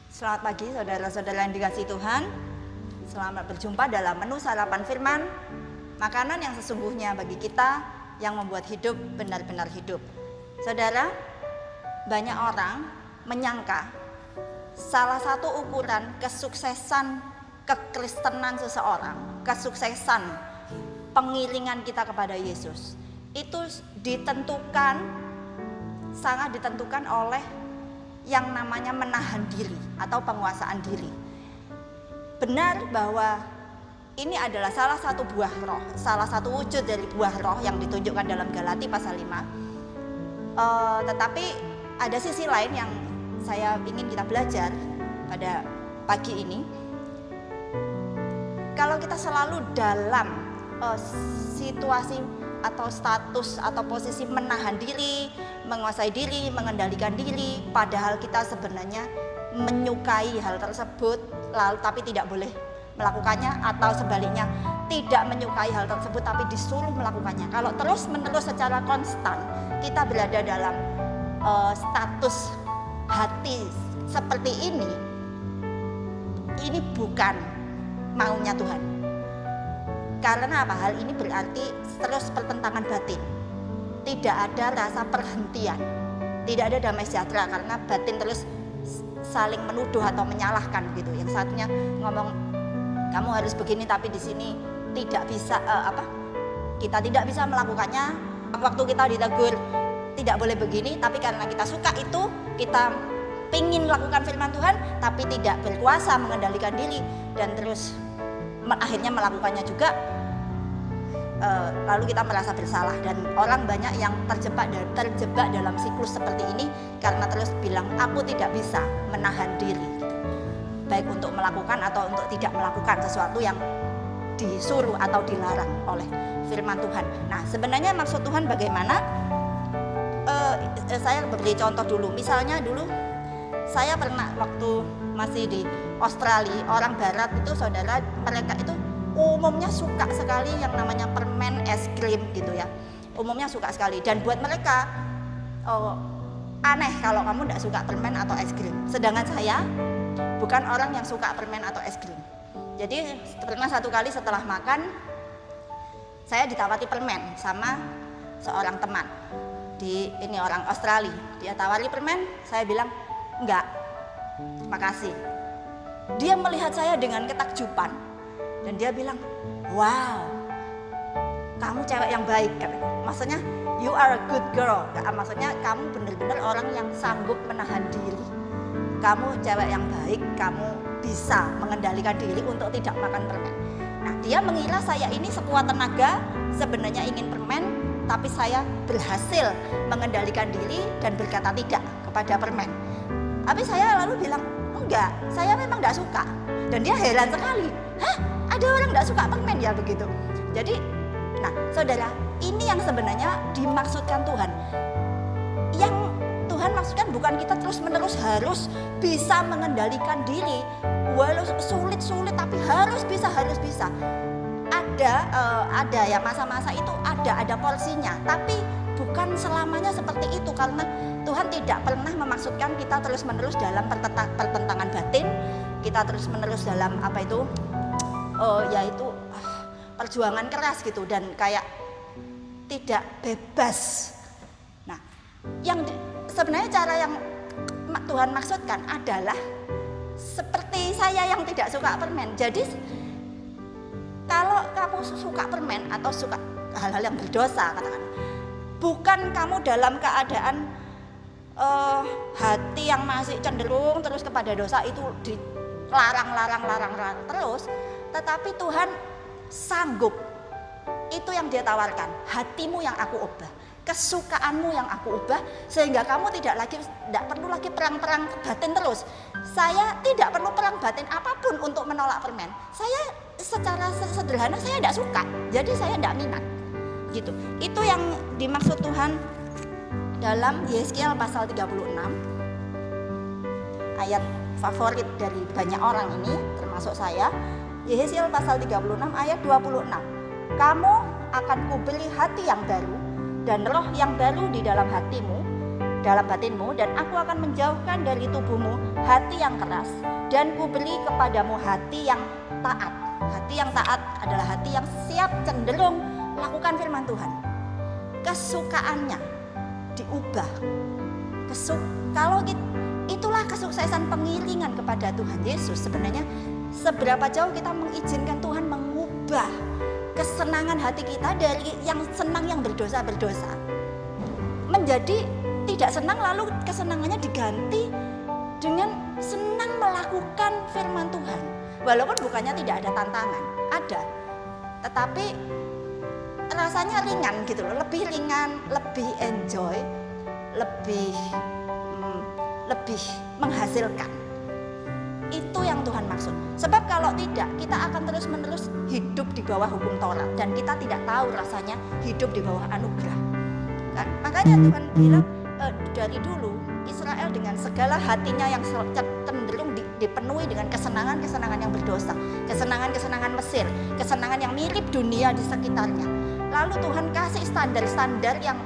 Selamat pagi saudara-saudara yang dikasihi Tuhan. Selamat berjumpa dalam menu sarapan firman, makanan yang sesungguhnya bagi kita yang membuat hidup benar-benar hidup. Saudara, banyak orang menyangka salah satu ukuran kesuksesan kekristenan seseorang, kesuksesan pengiringan kita kepada Yesus, itu sangat ditentukan oleh yang namanya menahan diri atau penguasaan diri. Benar bahwa ini adalah salah satu buah roh, salah satu wujud dari buah roh yang ditunjukkan dalam Galati pasal 5. Tetapi ada sisi lain yang saya ingin kita belajar pada pagi ini. Kalau kita selalu dalam situasi atau status atau posisi menahan diri, menguasai diri, mengendalikan diri, padahal kita sebenarnya menyukai hal tersebut lalu tapi tidak boleh melakukannya, atau sebaliknya tidak menyukai hal tersebut tapi disuruh melakukannya. Kalau terus-menerus secara konstan kita berada dalam status hati seperti ini bukan maunya Tuhan. Karena apa? Hal ini berarti terus pertentangan batin. Tidak ada rasa perhentian, tidak ada damai sejahtera, karena batin terus saling menuduh atau menyalahkan gitu. Yang satunya ngomong kamu harus begini, tapi di sini tidak bisa kita tidak bisa melakukannya. Waktu kita ditegur tidak boleh begini, tapi karena kita suka itu, kita ingin melakukan firman Tuhan tapi tidak berkuasa mengendalikan diri dan terus akhirnya melakukannya juga, lalu kita merasa bersalah. Dan orang banyak yang terjebak dalam siklus seperti ini karena terus bilang aku tidak bisa menahan diri, baik untuk melakukan atau untuk tidak melakukan sesuatu yang disuruh atau dilarang oleh firman Tuhan. Nah, sebenarnya maksud Tuhan bagaimana? Saya beri contoh dulu. Misalnya dulu saya pernah waktu masih di Australia, orang barat itu saudara, mereka itu umumnya suka sekali yang namanya permen, es krim gitu ya. Umumnya suka sekali, dan buat mereka aneh kalau kamu tidak suka permen atau es krim. Sedangkan saya bukan orang yang suka permen atau es krim. Jadi pernah satu kali setelah makan saya ditawari permen sama seorang teman. Ini orang Australia, dia tawari permen, saya bilang enggak, makasih. Dia melihat saya dengan ketakjuban dan dia bilang, wow, kamu cewek yang baik, maksudnya you are a good girl, maksudnya kamu benar-benar orang yang sanggup menahan diri, kamu cewek yang baik, kamu bisa mengendalikan diri untuk tidak makan permen. Nah, dia mengira saya ini sekuat tenaga sebenarnya ingin permen, tapi saya berhasil mengendalikan diri dan berkata tidak kepada permen. Tapi saya lalu bilang, enggak, saya memang enggak suka. Dan dia heran sekali, hah, ada orang enggak suka permen ya begitu. Jadi, nah saudara, ini yang sebenarnya dimaksudkan Tuhan. Yang Tuhan maksudkan bukan kita terus-menerus harus bisa mengendalikan diri, walau sulit-sulit tapi harus bisa. Ada ya masa-masa itu ada porsinya, tapi bukan selamanya seperti itu, karena Tuhan tidak pernah memaksudkan kita terus-menerus dalam pertentangan batin, kita terus-menerus dalam yaitu perjuangan keras gitu, dan kayak tidak bebas. Nah, yang sebenarnya cara yang Tuhan maksudkan adalah seperti saya yang tidak suka permen. Jadi kalau kamu suka permen atau suka hal-hal yang berdosa, katakan, bukan kamu dalam keadaan hati yang masih cenderung terus kepada dosa itu dilarang terus, tetapi Tuhan sanggup. Itu yang dia tawarkan, hatimu yang aku ubah, kesukaanmu yang aku ubah, sehingga kamu tidak perlu lagi perang-perang batin terus. Saya tidak perlu perang batin apapun untuk menolak permen. Saya secara sederhana saya tidak suka, jadi saya tidak minat gitu. Itu yang dimaksud Tuhan dalam Yeskiel pasal 36, ayat favorit dari banyak orang ini termasuk saya. Yeskiel pasal 36 ayat 26, kamu akan kuberi hati yang baru dan roh yang baru di dalam hatimu, dalam batinmu, dan aku akan menjauhkan dari tubuhmu hati yang keras, dan kuberi kepadamu hati yang taat. Hati yang taat adalah hati yang siap cenderung lakukan firman Tuhan. Kesukaannya diubah. Kalau itulah kesuksesan pengiringan kepada Tuhan Yesus. Sebenarnya seberapa jauh kita mengizinkan Tuhan mengubah kesenangan hati kita dari yang senang yang berdosa menjadi tidak senang, lalu kesenangannya diganti dengan senang melakukan firman Tuhan. Walaupun bukannya tidak ada tantangan, ada, tetapi rasanya ringan gitu loh, lebih ringan, lebih enjoy, lebih menghasilkan. Itu yang Tuhan maksud. Sebab kalau tidak, kita akan terus-menerus hidup di bawah hukum Taurat, dan kita tidak tahu rasanya hidup di bawah anugerah. Kan? Makanya Tuhan bilang dari dulu Israel dengan segala hatinya yang cenderung dipenuhi dengan kesenangan-kesenangan yang berdosa, kesenangan-kesenangan Mesir, kesenangan yang mirip dunia di sekitarnya. Lalu Tuhan kasih standar-standar yang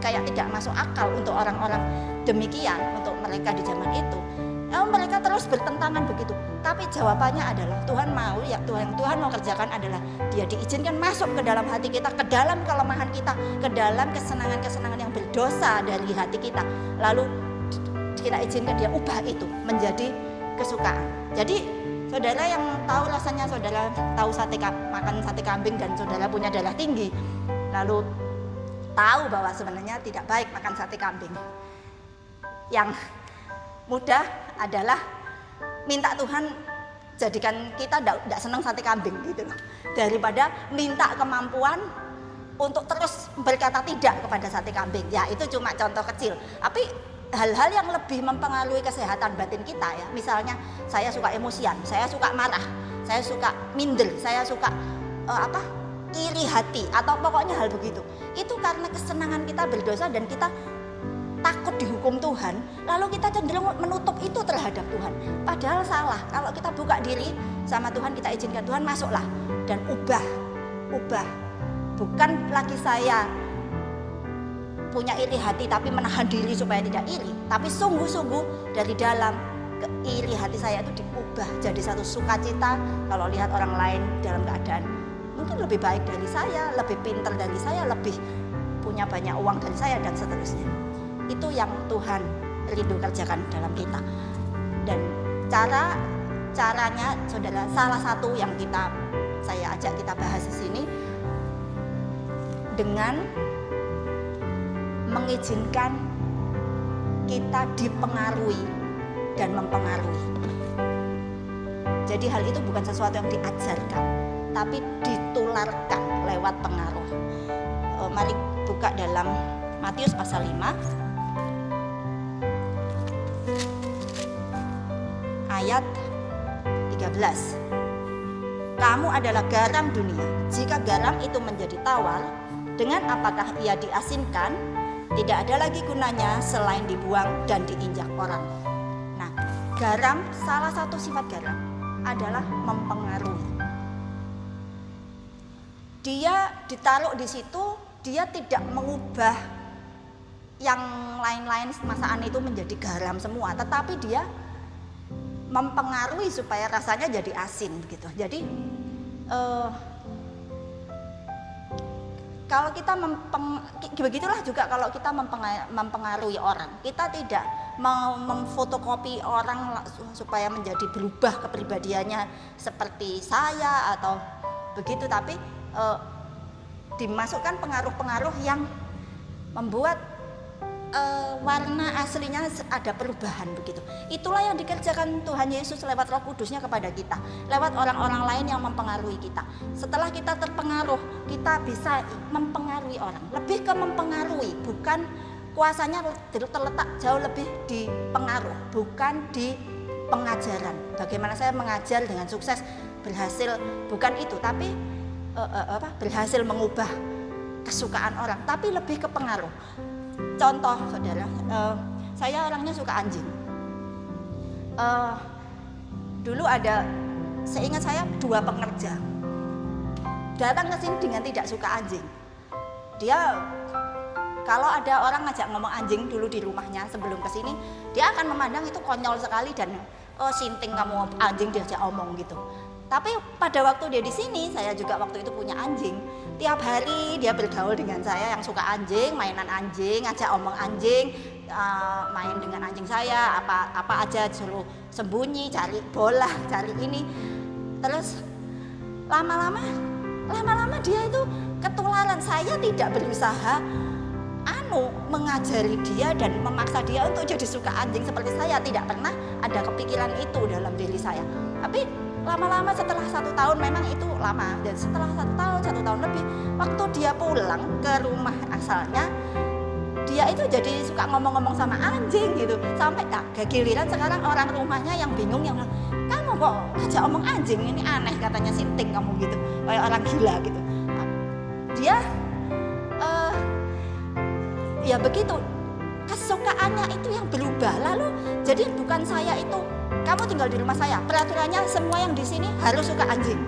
kayak tidak masuk akal untuk orang-orang demikian, untuk mereka di zaman itu. Lalu mereka terus bertentangan begitu. Tapi jawabannya adalah Tuhan mau, Tuhan mau kerjakan adalah Dia diizinkan masuk ke dalam hati kita, ke dalam kelemahan kita, ke dalam kesenangan-kesenangan yang berdosa dari hati kita. Lalu kita izinkan Dia ubah itu menjadi kesukaan. Jadi saudara yang tahu rasanya, saudara tahu makan sate kambing dan saudara punya darah tinggi, lalu tahu bahwa sebenarnya tidak baik makan sate kambing. Yang mudah adalah minta Tuhan jadikan kita tidak senang sate kambing gitu loh, daripada minta kemampuan untuk terus berkata tidak kepada sate kambing. Ya itu cuma contoh kecil, tapi hal-hal yang lebih mempengaruhi kesehatan batin kita ya. Misalnya saya suka emosian, saya suka marah, saya suka minder, saya suka iri hati, atau pokoknya hal begitu. Itu karena kesenangan kita berdosa dan kita takut dihukum Tuhan, lalu kita cenderung menutup itu terhadap Tuhan. Padahal salah. Kalau kita buka diri sama Tuhan, kita izinkan Tuhan masuklah dan ubah. Bukan lagi saya punya iri hati tapi menahan diri supaya tidak iri, tapi sungguh-sungguh dari dalam iri hati saya itu diubah jadi satu sukacita kalau lihat orang lain dalam keadaan mungkin lebih baik dari saya, lebih pintar dari saya, lebih punya banyak uang dari saya, dan seterusnya. Itu yang Tuhan rindu kerjakan dalam kita. Dan caranya saudara, salah satu yang saya ajak kita bahas di sini, dengan mengizinkan kita dipengaruhi dan mempengaruhi. Jadi hal itu bukan sesuatu yang diajarkan, tapi ditularkan lewat pengaruh. Mari buka dalam Matius pasal 5 ayat 13. Kamu adalah garam dunia. Jika garam itu menjadi tawar, dengan apakah ia diasinkan? Tidak ada lagi gunanya selain dibuang dan diinjak orang. Nah, garam, salah satu sifat garam adalah mempengaruhi. Dia ditaruh di situ, dia tidak mengubah yang lain-lain masakan itu menjadi garam semua, tetapi dia mempengaruhi supaya rasanya jadi asin begitu. Jadi kalau kita begitulah juga kalau kita mempengaruhi orang, kita tidak mau memfotokopi orang supaya menjadi berubah kepribadiannya seperti saya atau begitu, tapi dimasukkan pengaruh-pengaruh yang membuat warna aslinya ada perubahan begitu. Itulah yang dikerjakan Tuhan Yesus lewat Roh Kudusnya kepada kita, lewat orang-orang lain yang mempengaruhi kita. Setelah kita terpengaruh, kita bisa mempengaruhi orang. Lebih ke mempengaruhi, bukan kuasanya terletak jauh lebih di pengaruh, bukan di pengajaran. Bagaimana saya mengajar dengan sukses, berhasil, bukan itu, tapi berhasil mengubah kesukaan orang, tapi lebih ke pengaruh. Contoh saudara, saya orangnya suka anjing. Dulu ada, seingat saya 2 pekerja datang ke sini dengan tidak suka anjing. Dia Kalau ada orang ngajak ngomong anjing dulu di rumahnya sebelum kesini, dia akan memandang itu konyol sekali dan oh sinting kamu anjing diajak omong gitu. Tapi pada waktu dia di sini, saya juga waktu itu punya anjing. Tiap hari dia bergaul dengan saya yang suka anjing, mainan anjing, ngajak omong anjing, main dengan anjing saya, apa aja suruh sembunyi, cari bola, cari ini. Terus lama-lama dia itu ketularan. Saya tidak berusaha mengajari dia dan memaksa dia untuk jadi suka anjing seperti saya. Tidak pernah ada kepikiran itu dalam diri saya. Tapi lama-lama setelah 1 tahun, memang itu lama, dan setelah 1 tahun lebih, waktu dia pulang ke rumah asalnya, dia itu jadi suka ngomong-ngomong sama anjing gitu. Sampai giliran sekarang orang rumahnya yang bingung, yang bilang, kamu kok ngajak omong anjing, ini aneh katanya, sinting kamu gitu, kayak orang gila gitu. Dia ya begitu, kesukaannya itu yang berubah. Lalu jadi bukan saya itu, kamu tinggal di rumah saya, peraturannya semua yang di sini harus suka anjing.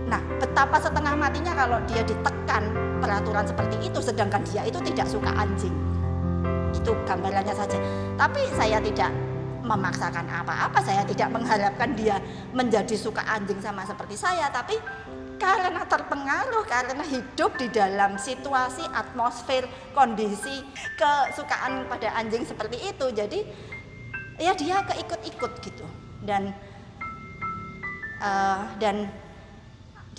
Nah, betapa setengah matinya kalau dia ditekan peraturan seperti itu, sedangkan dia itu tidak suka anjing. Itu gambarannya saja. Tapi saya tidak memaksakan apa-apa, saya tidak mengharapkan dia menjadi suka anjing sama seperti saya, tapi karena terpengaruh, karena hidup di dalam situasi, atmosfer, kondisi kesukaan pada anjing seperti itu, jadi ya dia keikut-ikut gitu, dan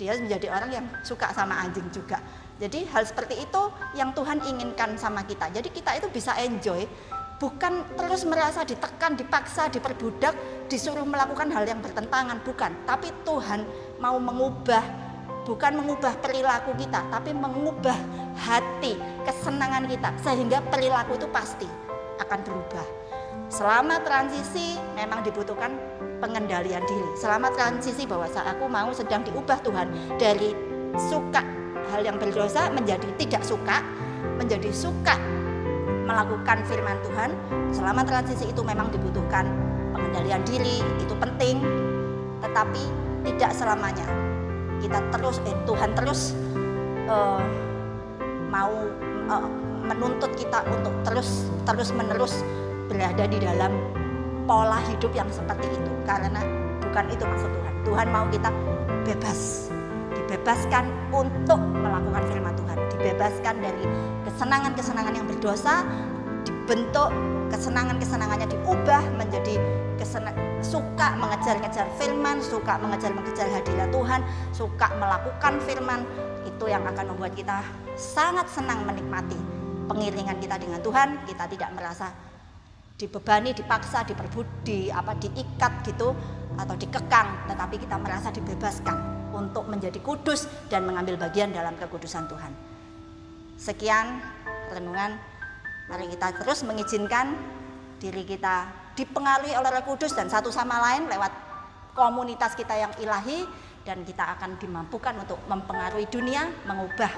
dia menjadi orang yang suka sama anjing juga. Jadi hal seperti itu yang Tuhan inginkan sama kita. Jadi kita itu bisa enjoy, bukan terus merasa ditekan, dipaksa, diperbudak, disuruh melakukan hal yang bertentangan, bukan. Tapi Tuhan mau mengubah, bukan mengubah perilaku kita, tapi mengubah hati, kesenangan kita, sehingga perilaku itu pasti akan berubah. Selama transisi memang dibutuhkan pengendalian diri. Selama transisi bahwa aku mau sedang diubah Tuhan dari suka hal yang berdosa menjadi tidak suka, menjadi suka melakukan firman Tuhan. Selama transisi itu memang dibutuhkan pengendalian diri, itu penting, tetapi tidak selamanya. Kita terus Tuhan terus mau menuntut kita untuk terus menerus berada di dalam pola hidup yang seperti itu, karena bukan itu maksud Tuhan. Tuhan mau kita bebas, dibebaskan untuk melakukan firman Tuhan, dibebaskan dari kesenangan-kesenangan yang berdosa, dibentuk kesenangannya diubah menjadi suka mengejar-ngejar firman, suka mengejar hadirat Tuhan, suka melakukan firman. Itu yang akan membuat kita sangat senang menikmati pengiringan kita dengan Tuhan. Kita tidak merasa dibebani, dipaksa, diikat gitu atau dikekang, tetapi kita merasa dibebaskan untuk menjadi kudus dan mengambil bagian dalam kekudusan Tuhan. Sekian renungan. Mari kita terus mengizinkan diri kita dipengaruhi oleh Roh Kudus dan satu sama lain lewat komunitas kita yang ilahi, dan kita akan dimampukan untuk mempengaruhi dunia, mengubah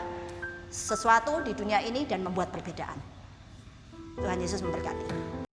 sesuatu di dunia ini dan membuat perbedaan. Tuhan Yesus memberkati.